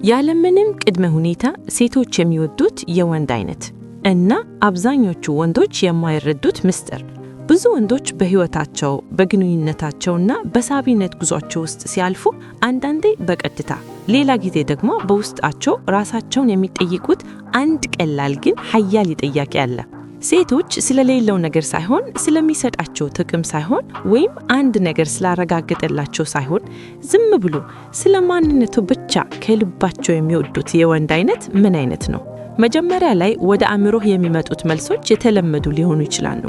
ያለምንም ቅድመ ሁኔታ ሴቶች የሚወዱት የወንድ አይነት እና አብዛኞቹ ወንዶች የማይረዱት ምስጢር። ብዙ ወንዶች በህይወታቸው በግንኙነታቸውና በሳቢነት ጉዟቸው ውስጥ ሲያልፉ አንዳንዴ በቀጥታ ሌላ ጊዜ ደግሞ በውስጣቸው ራሳቸውን የሚጠይቁት አንድ ቀላል ግን ኃያል ጥያቄ አለ። ሴቶች ስለሌለው ነገር ሳይሆን ስለሚሰጣቸው ጥቅም ሳይሆን ወይም አንድ ነገር ስላረጋገጠላቸው ሳይሆን ዝም ብሎ ስለማንነቱ ብቻ ከልባቸው የሚወዱት የወንድ አይነት ምን አይነት ነው? መጀመሪያ ላይ ወደ አእምሮህ የሚመጡት መልሶች የተለመዱ ሊሆኑ ይችላሉ።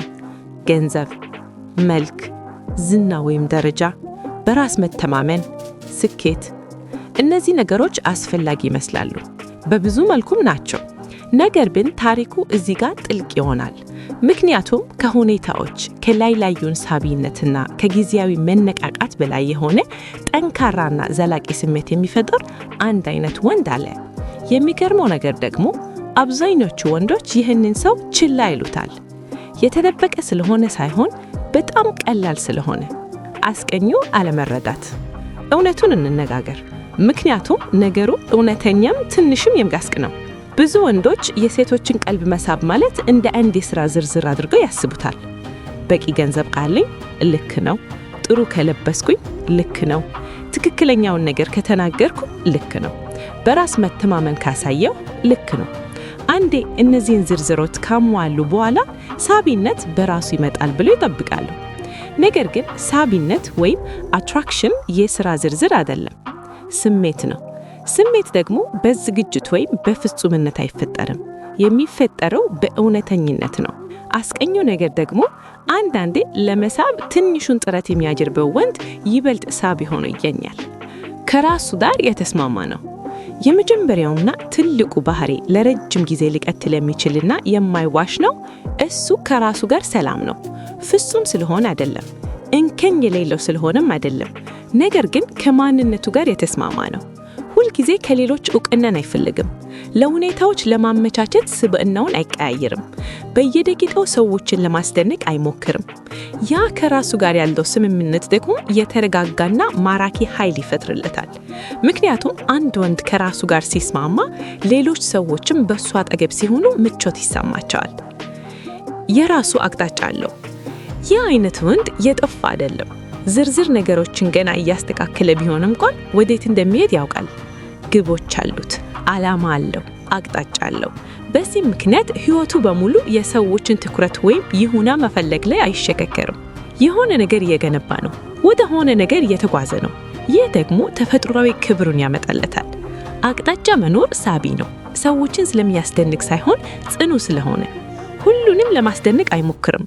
ገንዘብ፣ መልክ፣ ዝና ወይም ደረጃ፣ በራስ መተማመን፣ ስኬት። እነዚህ ነገሮች አስፈላጊ ይመስላሉ፣ በብዙ መልኩም ናቸው። ነገር ግን ታሪኩ እዚህ ጋር ጥልቅ ይሆናል። ምክንያቱም ከሁኔታዎች ከላዩን ሳቢነትና ከጊዜያዊ መነቃቃት በላይ የሆነ ጠንካራና ዘላቂ ስሜት የሚፈጥር አንድ አይነት ወንድ አለ። የሚገርመው ነገር ደግሞ አብዛኞቹ ወንዶች ይህንን ሰው ችላ ይሉታል። የተደበቀ ስለሆነ ሳይሆን በጣም ቀላል ስለሆነ። አስቀኙ አለመረዳት። እውነቱን እንነጋገር፣ ምክንያቱም ነገሩ እውነተኛም ትንሽም የሚያስቅ ነው። ብዙ ወንዶች የሴቶችን ቀልብ መሳብ ማለት እንደ አንድ የሥራ ዝርዝር አድርገው ያስቡታል። በቂ ገንዘብ ካለኝ ልክ ነው፣ ጥሩ ከለበስኩኝ ልክ ነው፣ ትክክለኛውን ነገር ከተናገርኩ ልክ ነው፣ በራስ መተማመን ካሳየው ልክ ነው። አንዴ እነዚህን ዝርዝሮች ካሟሉ በኋላ ሳቢነት በራሱ ይመጣል ብለው ይጠብቃሉ። ነገር ግን ሳቢነት ወይም አትራክሽን የሥራ ዝርዝር አይደለም፣ ስሜት ነው። ስሜት ደግሞ በዝግጅት ወይም በፍጹምነት አይፈጠርም። የሚፈጠረው በእውነተኝነት ነው። አስቀኙ ነገር ደግሞ አንዳንዴ ለመሳብ ትንሹን ጥረት የሚያጀርበው ወንድ ይበልጥ ሳቢ ሆኖ ይገኛል። ከራሱ ጋር የተስማማ ነው። የመጀመሪያውና ትልቁ ባህሪ ለረጅም ጊዜ ሊቀጥል የሚችልና የማይዋሽ ነው። እሱ ከራሱ ጋር ሰላም ነው። ፍጹም ስለሆነ አይደለም፣ እንከን የሌለው ስለሆነም አይደለም። ነገር ግን ከማንነቱ ጋር የተስማማ ነው። ሁልጊዜ ከሌሎች ዕውቅናን አይፈልግም። ለሁኔታዎች ለማመቻቸት ስብዕናውን አይቀያየርም። በየደቂቃው ሰዎችን ለማስደነቅ አይሞክርም። ያ ከራሱ ጋር ያለው ስምምነት ደግሞ የተረጋጋና ማራኪ ኃይል ይፈጥርለታል። ምክንያቱም አንድ ወንድ ከራሱ ጋር ሲስማማ ሌሎች ሰዎችም በእሱ አጠገብ ሲሆኑ ምቾት ይሰማቸዋል። የራሱ አቅጣጫ አለው። ይህ አይነት ወንድ የጠፋ አይደለም። ዝርዝር ነገሮችን ገና እያስተካከለ ቢሆን እንኳን ወዴት እንደሚሄድ ያውቃል። ግቦች አሉት፣ ዓላማ አለው፣ አቅጣጫ አለው። በዚህ ምክንያት ሕይወቱ በሙሉ የሰዎችን ትኩረት ወይም ይሁና መፈለግ ላይ አይሸከከርም። የሆነ ነገር እየገነባ ነው፣ ወደ ሆነ ነገር እየተጓዘ ነው። ይህ ደግሞ ተፈጥሯዊ ክብሩን ያመጣለታል። አቅጣጫ መኖር ሳቢ ነው፣ ሰዎችን ስለሚያስደንቅ ሳይሆን ጽኑ ስለሆነ። ሁሉንም ለማስደነቅ አይሞክርም።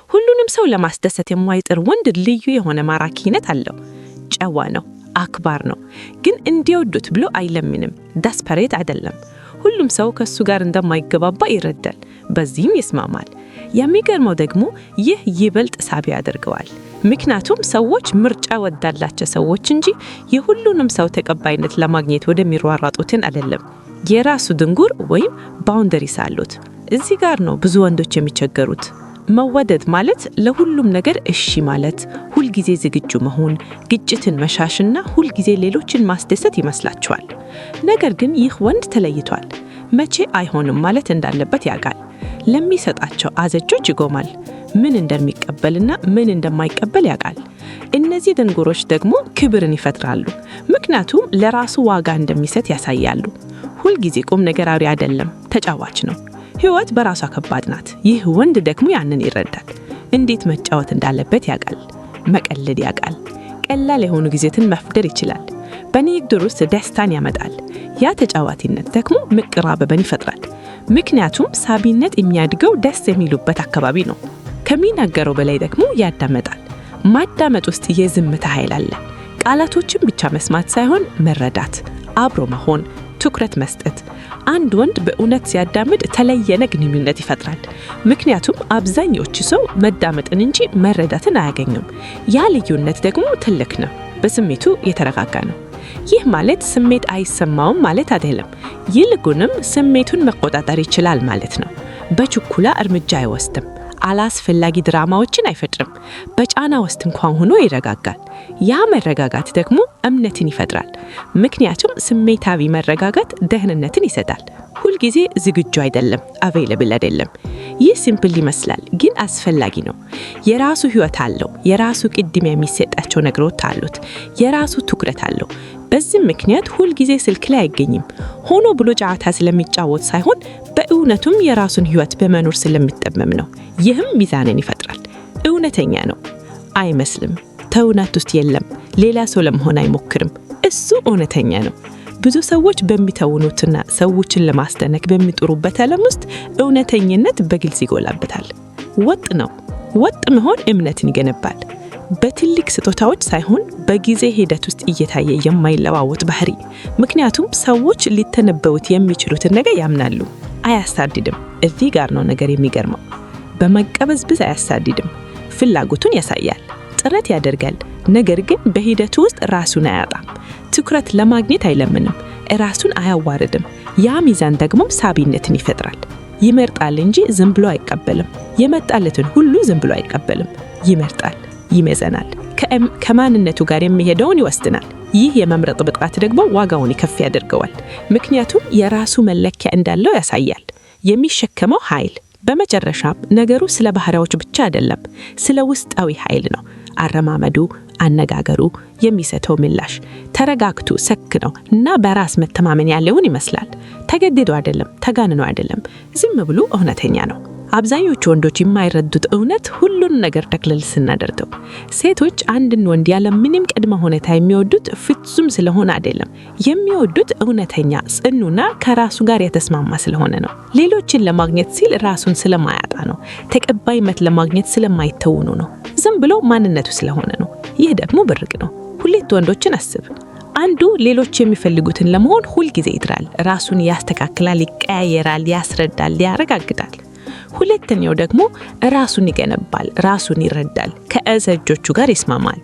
ሁሉንም ሰው ለማስደሰት የማይጥር ወንድ ልዩ የሆነ ማራኪነት አለው። ጨዋ ነው፣ አክባር ነው፣ ግን እንዲወዱት ብሎ አይለምንም። ዳስፐሬት አይደለም። ሁሉም ሰው ከሱ ጋር እንደማይገባባ ይረዳል፣ በዚህም ይስማማል። የሚገርመው ደግሞ ይህ ይበልጥ ሳቢ ያደርገዋል። ምክንያቱም ሰዎች ምርጫ ወዳላቸው ሰዎች እንጂ የሁሉንም ሰው ተቀባይነት ለማግኘት ወደሚሯሯጡትን አይደለም። የራሱ ድንጉር ወይም ባውንደሪስ አሉት። እዚህ ጋር ነው ብዙ ወንዶች የሚቸገሩት። መወደድ ማለት ለሁሉም ነገር እሺ ማለት፣ ሁልጊዜ ዝግጁ መሆን፣ ግጭትን መሻሽና ሁልጊዜ ሌሎችን ማስደሰት ይመስላቸዋል። ነገር ግን ይህ ወንድ ተለይቷል። መቼ አይሆንም ማለት እንዳለበት ያውቃል። ለሚሰጣቸው አዘጆች ይቆማል። ምን እንደሚቀበልና ምን እንደማይቀበል ያውቃል። እነዚህ ድንጉሮች ደግሞ ክብርን ይፈጥራሉ፣ ምክንያቱም ለራሱ ዋጋ እንደሚሰጥ ያሳያሉ። ሁልጊዜ ቁም ነገራዊ አይደለም፣ ተጫዋች ነው። ሕይወት በራሷ ከባድ ናት። ይህ ወንድ ደግሞ ያንን ይረዳል። እንዴት መጫወት እንዳለበት ያውቃል። መቀለድ ያውቃል። ቀላል የሆኑ ጊዜትን መፍደር ይችላል። በንግግር ውስጥ ደስታን ያመጣል። ያ ተጫዋቲነት ደግሞ መቀራረብን ይፈጥራል። ምክንያቱም ሳቢነት የሚያድገው ደስ የሚሉበት አካባቢ ነው። ከሚናገረው በላይ ደግሞ ያዳመጣል። ማዳመጥ ውስጥ የዝምታ ኃይል አለ። ቃላቶችን ብቻ መስማት ሳይሆን መረዳት፣ አብሮ መሆን፣ ትኩረት መስጠት። አንድ ወንድ በእውነት ሲያዳምጥ ተለየነ ግንኙነት ይፈጥራል። ምክንያቱም አብዛኞቹ ሰው መዳመጥን እንጂ መረዳትን አያገኙም። ያ ልዩነት ደግሞ ትልቅ ነው። በስሜቱ የተረጋጋ ነው። ይህ ማለት ስሜት አይሰማውም ማለት አይደለም። ይልቁንም ስሜቱን መቆጣጠር ይችላል ማለት ነው። በችኩላ እርምጃ አይወስድም። አላስፈላጊ ድራማዎችን አይፈጥርም። በጫና ውስጥ እንኳን ሆኖ ይረጋጋል። ያ መረጋጋት ደግሞ እምነትን ይፈጥራል። ምክንያቱም ስሜታዊ መረጋጋት ደህንነትን ይሰጣል። ሁልጊዜ ዝግጁ አይደለም፣ አቬይለብል አይደለም። ይህ ሲምፕል ይመስላል፣ ግን አስፈላጊ ነው። የራሱ ህይወት አለው። የራሱ ቅድሚያ የሚሰጣቸው ነገሮች አሉት። የራሱ ትኩረት አለው። በዚህም ምክንያት ሁልጊዜ ስልክ ላይ አይገኝም። ሆኖ ብሎ ጨዋታ ስለሚጫወት ሳይሆን በእውነቱም የራሱን ህይወት በመኖር ስለሚጠመም ነው። ይህም ሚዛንን ይፈጥራል። እውነተኛ ነው አይመስልም። ተውናት ውስጥ የለም። ሌላ ሰው ለመሆን አይሞክርም። እሱ እውነተኛ ነው። ብዙ ሰዎች በሚተውኑትና ሰዎችን ለማስደነቅ በሚጥሩበት ዓለም ውስጥ እውነተኝነት በግልጽ ይጎላበታል። ወጥ ነው። ወጥ መሆን እምነትን ይገነባል። በትልቅ ስጦታዎች ሳይሆን በጊዜ ሂደት ውስጥ እየታየ የማይለዋወጥ ባህሪ። ምክንያቱም ሰዎች ሊተነበዩት የሚችሉትን ነገር ያምናሉ። አያሳድድም። እዚህ ጋር ነው ነገር የሚገርመው። በመቀበዝበዝ አያሳድድም። ፍላጎቱን ያሳያል። ጥረት ያደርጋል። ነገር ግን በሂደቱ ውስጥ ራሱን አያጣም። ትኩረት ለማግኘት አይለምንም። ራሱን አያዋርድም። ያ ሚዛን ደግሞ ሳቢነትን ይፈጥራል። ይመርጣል እንጂ ዝም ብሎ አይቀበልም። የመጣለትን ሁሉ ዝም ብሎ አይቀበልም። ይመርጣል፣ ይመዘናል። ከማንነቱ ጋር የሚሄደውን ይወስናል። ይህ የመምረጥ ብቃት ደግሞ ዋጋውን ከፍ ያደርገዋል። ምክንያቱም የራሱ መለኪያ እንዳለው ያሳያል። የሚሸከመው ኃይል። በመጨረሻም ነገሩ ስለ ባህሪያዎች ብቻ አይደለም፣ ስለ ውስጣዊ ኃይል ነው። አረማመዱ፣ አነጋገሩ፣ የሚሰጠው ምላሽ ተረጋግቶ ሰክነው እና በራስ መተማመን ያለውን ይመስላል። ተገድዶ አይደለም፣ ተጋንኖ አይደለም። ዝም ብሎ እውነተኛ ነው። አብዛኞቹ ወንዶች የማይረዱት እውነት ሁሉን ነገር ተክልል ስናደርገው፣ ሴቶች አንድን ወንድ ያለ ምንም ቅድመ ሁኔታ የሚወዱት ፍጹም ስለሆነ አይደለም። የሚወዱት እውነተኛ፣ ጽኑና ከራሱ ጋር የተስማማ ስለሆነ ነው። ሌሎችን ለማግኘት ሲል ራሱን ስለማያጣ ነው። ተቀባይነት ለማግኘት ስለማይተውኑ ነው። ዝም ብሎ ማንነቱ ስለሆነ ነው። ይህ ደግሞ ብርቅ ነው። ሁለት ወንዶችን አስብ። አንዱ ሌሎች የሚፈልጉትን ለመሆን ሁልጊዜ ይጥራል። ራሱን ያስተካክላል፣ ይቀያየራል፣ ያስረዳል፣ ያረጋግጣል። ሁለተኛው ደግሞ ራሱን ይገነባል፣ ራሱን ይረዳል፣ ከእጆቹ ጋር ይስማማል።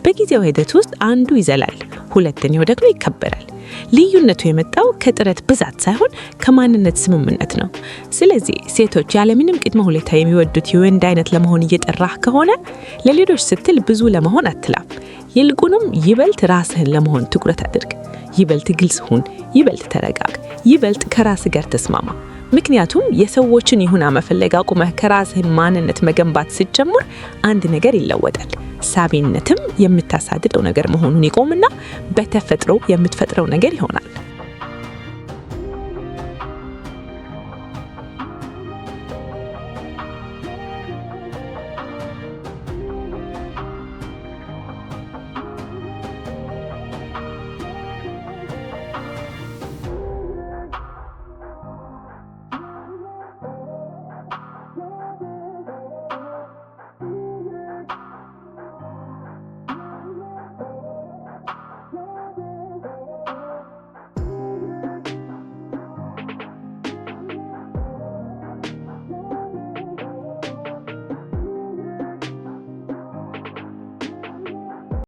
በጊዜው ሂደት ውስጥ አንዱ ይዘላል፣ ሁለተኛው ደግሞ ይከበራል። ልዩነቱ የመጣው ከጥረት ብዛት ሳይሆን ከማንነት ስምምነት ነው። ስለዚህ ሴቶች ያለምንም ቅድመ ሁኔታ የሚወዱት የወንድ አይነት ለመሆን እየጠራህ ከሆነ ለሌሎች ስትል ብዙ ለመሆን አትላም። ይልቁንም ይበልጥ ራስህን ለመሆን ትኩረት አድርግ። ይበልጥ ግልጽ ሁን፣ ይበልጥ ተረጋግ፣ ይበልጥ ከራስ ጋር ተስማማ። ምክንያቱም የሰዎችን ይሁን መፈለግ አቁመህ ከራስህን ማንነት መገንባት ስትጀምር አንድ ነገር ይለወጣል። ሳቢነትም የምታሳድደው ነገር መሆኑን ይቆምና በተፈጥሮ የምትፈጥረው ነገር ይሆናል።